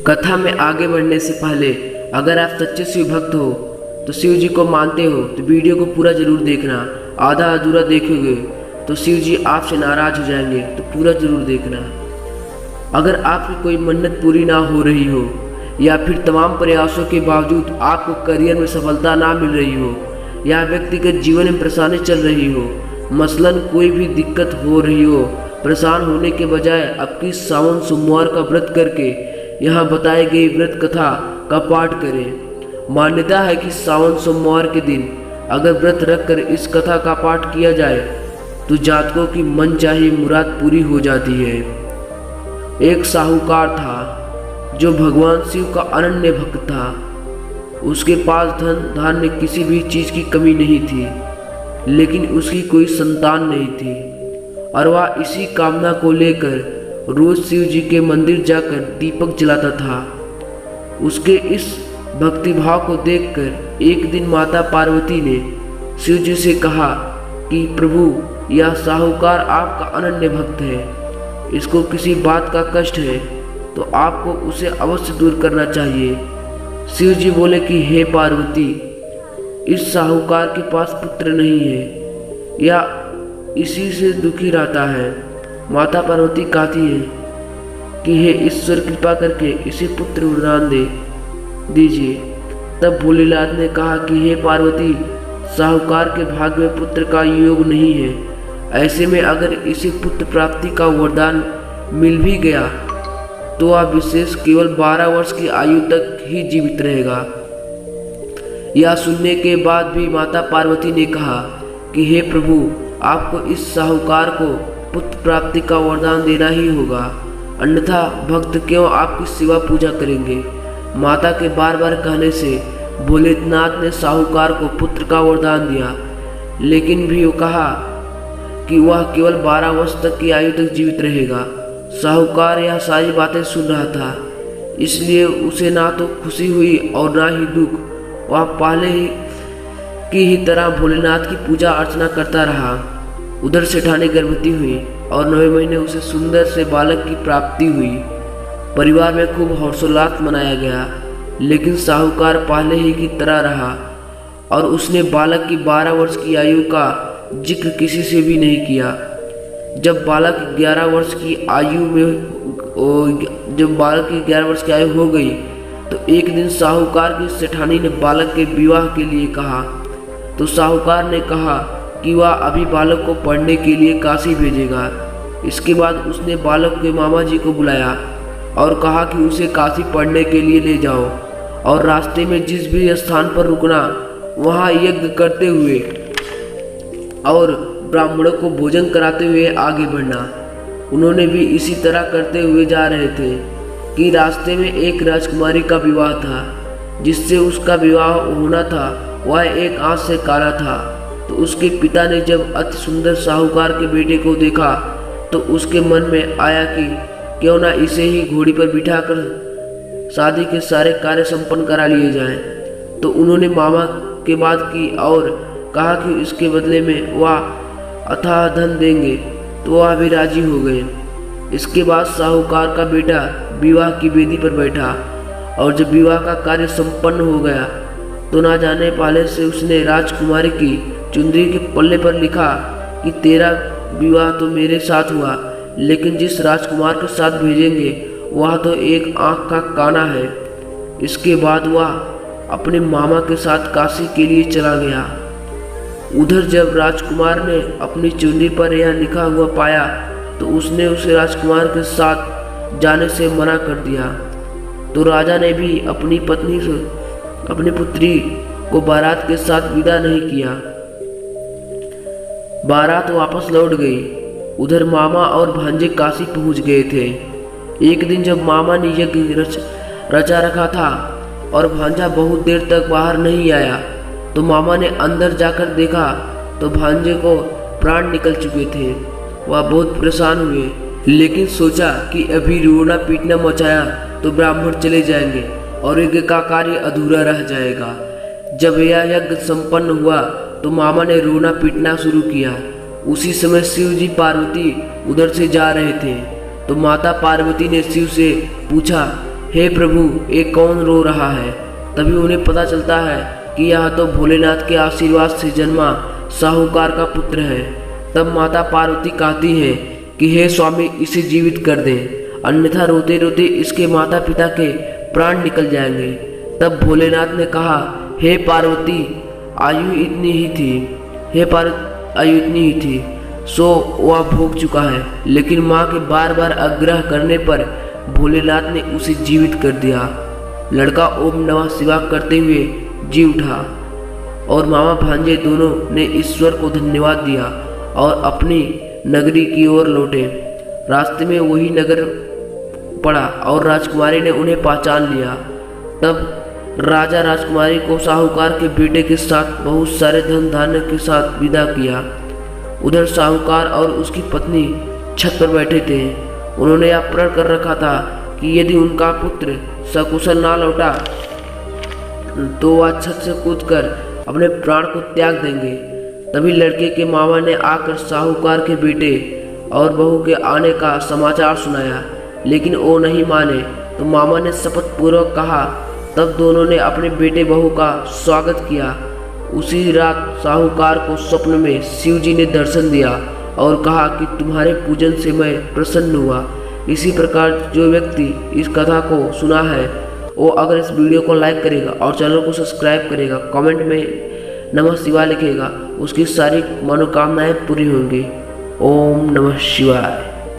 कथा में आगे बढ़ने से पहले अगर आप सच्चे शिव भक्त हो तो शिव जी को मानते हो तो वीडियो को पूरा जरूर देखना। आधा अधूरा देखोगे तो शिव जी आपसे नाराज हो जाएंगे, तो पूरा जरूर देखना। अगर आपकी कोई मन्नत पूरी ना हो रही हो या फिर तमाम प्रयासों के बावजूद आपको करियर में सफलता ना मिल रही हो या व्यक्तिगत जीवन में परेशानी चल रही हो, मसलन कोई भी दिक्कत हो रही हो, परेशान होने के बजाय आपकी सावन सोमवार का व्रत करके यहाँ बताई गई व्रत कथा का पाठ करें। मान्यता है कि सावन सोमवार के दिन अगर व्रत रखकर इस कथा का पाठ किया जाए तो जातकों की मनचाही मुराद पूरी हो जाती है। एक साहूकार था जो भगवान शिव का अनन्य भक्त था। उसके पास धन धान्य किसी भी चीज़ की कमी नहीं थी, लेकिन उसकी कोई संतान नहीं थी और वह इसी कामना को लेकर रोज शिव जी के मंदिर जाकर दीपक जलाता था। उसके इस भक्तिभाव को देखकर एक दिन माता पार्वती ने शिव जी से कहा कि प्रभु, यह साहूकार आपका अनन्य भक्त है, इसको किसी बात का कष्ट है तो आपको उसे अवश्य दूर करना चाहिए। शिव जी बोले कि हे पार्वती, इस साहूकार के पास पुत्र नहीं है या इसी से दुखी रहता है। माता पार्वती कहती है कि हे ईश्वर, कृपा करके इसे पुत्र वरदान दीजिए। तब भोलेनाथ ने कहा कि हे पार्वती, साहूकार के भाग्य में पुत्र का योग नहीं है, ऐसे में अगर इसे पुत्र प्राप्ति का वरदान मिल भी गया तो वह विशेष केवल 12 वर्ष की आयु तक ही जीवित रहेगा। यह सुनने के बाद भी माता पार्वती ने कहा कि हे प्रभु, आपको इस साहूकार को पुत्र प्राप्ति का वरदान देना ही होगा, अन्यथा भक्त क्यों आपकी सेवा पूजा करेंगे। माता के बार बार कहने से भोलेनाथ ने साहूकार को पुत्र का वरदान दिया, लेकिन भी वो कहा कि वह केवल 12 वर्ष तक की आयु तक जीवित रहेगा। साहूकार यह सारी बातें सुन रहा था, इसलिए उसे ना तो खुशी हुई और ना ही दुख। वह पहले की ही तरह भोलेनाथ की पूजा अर्चना करता रहा। उधर सेठानी गर्भवती हुई और 9वें महीने उसे सुंदर से बालक की प्राप्ति हुई। परिवार में खूब हर्षोल्लास मनाया गया, लेकिन साहूकार पहले ही की तरह रहा और उसने बालक की 12 वर्ष की आयु का जिक्र किसी से भी नहीं किया। जब बालक 11 वर्ष की आयु हो गई तो एक दिन साहूकार की सेठानी ने बालक के विवाह के लिए कहा, तो साहूकार ने कहा कि वह अभी बालक को पढ़ने के लिए काशी भेजेगा। इसके बाद उसने बालक के मामा जी को बुलाया और कहा कि उसे काशी पढ़ने के लिए ले जाओ और रास्ते में जिस भी स्थान पर रुकना वहाँ यज्ञ करते हुए और ब्राह्मणों को भोजन कराते हुए आगे बढ़ना। उन्होंने भी इसी तरह करते हुए जा रहे थे कि रास्ते में एक राजकुमारी का विवाह था। जिससे उसका विवाह होना था वह एक आंख से काला था। तो उसके पिता ने जब अति सुंदर साहूकार के बेटे को देखा तो उसके मन में आया कि क्यों ना इसे ही घोड़ी पर बिठाकर शादी के सारे कार्य संपन्न करा लिए जाएं। तो उन्होंने मामा के बात की और कहा कि इसके बदले में वह अथाह धन देंगे, तो वह भी राजी हो गए। इसके बाद साहूकार का बेटा विवाह की वेदी पर बैठा और जब विवाह का कार्य संपन्न हो गया तो ना जाने पहले से उसने राजकुमारी की चुंदरी के पल्ले पर लिखा कि तेरा विवाह तो मेरे साथ हुआ, लेकिन जिस राजकुमार के साथ भेजेंगे वह तो एक आंख का काना है। इसके बाद वह अपने मामा के साथ काशी के लिए चला गया। उधर जब राजकुमार ने अपनी चुंदरी पर यह लिखा हुआ पाया तो उसने उसे राजकुमार के साथ जाने से मना कर दिया। तो राजा ने भी अपनी पुत्री को बारात के साथ विदा नहीं किया। बारात वापस लौट गई। उधर मामा और भांजे काशी पहुंच गए थे। एक दिन जब मामा ने यज्ञ रचा रखा था और भांजा बहुत देर तक बाहर नहीं आया तो मामा ने अंदर जाकर देखा तो भांजे को प्राण निकल चुके थे। वह बहुत परेशान हुए, लेकिन सोचा कि अभी रोना पीटना मचाया तो ब्राह्मण चले जाएंगे और यज्ञ का कार्य अधूरा रह जाएगा। जब यह यज्ञ संपन्न हुआ तो मामा ने रोना पीटना शुरू किया। उसी समय शिव जी पार्वती उधर से जा रहे थे तो माता पार्वती ने शिव से पूछा, हे प्रभु, ये कौन रो रहा है? तभी उन्हें पता चलता है कि यह तो भोलेनाथ के आशीर्वाद से जन्मा साहूकार का पुत्र है। तब माता पार्वती कहती है कि हे स्वामी, इसे जीवित कर दें, अन्यथा रोते रोते इसके माता पिता के प्राण निकल जाएंगे। तब भोलेनाथ ने कहा, हे पार्वती, आयु इतनी ही थी, सो वह भोग चुका है। लेकिन माँ के बार बार आग्रह करने पर भोलेनाथ ने उसे जीवित कर दिया। लड़का ओम नमः शिवाय करते हुए जी उठा और मामा भांजे दोनों ने ईश्वर को धन्यवाद दिया और अपनी नगरी की ओर लौटे। रास्ते में वही नगर पड़ा और राजकुमारी ने उन्हें पहचान लिया। तब राजा राजकुमारी को साहूकार के बेटे के साथ बहुत सारे धन धान्य के साथ विदा किया। उधर साहूकार और उसकी पत्नी छत पर बैठे थे। उन्होंने यह प्रण कर रखा था कि यदि उनका पुत्र सकुशल ना लौटा तो वह छत से कूदकर अपने प्राण को त्याग देंगे। तभी लड़के के मामा ने आकर साहूकार के बेटे और बहू के आने का समाचार सुनाया, लेकिन वो नहीं माने। तो मामा ने शपथ पूर्वक कहा। तब दोनों ने अपने बेटे बहू का स्वागत किया। उसी रात साहूकार को स्वप्न में शिव जी ने दर्शन दिया और कहा कि तुम्हारे पूजन से मैं प्रसन्न हुआ। इसी प्रकार जो व्यक्ति इस कथा को सुना है वो अगर इस वीडियो को लाइक करेगा और चैनल को सब्सक्राइब करेगा, कमेंट में नमः शिवाय लिखेगा, उसकी सारी मनोकामनाएं पूरी होंगी। ओम नमः शिवाय।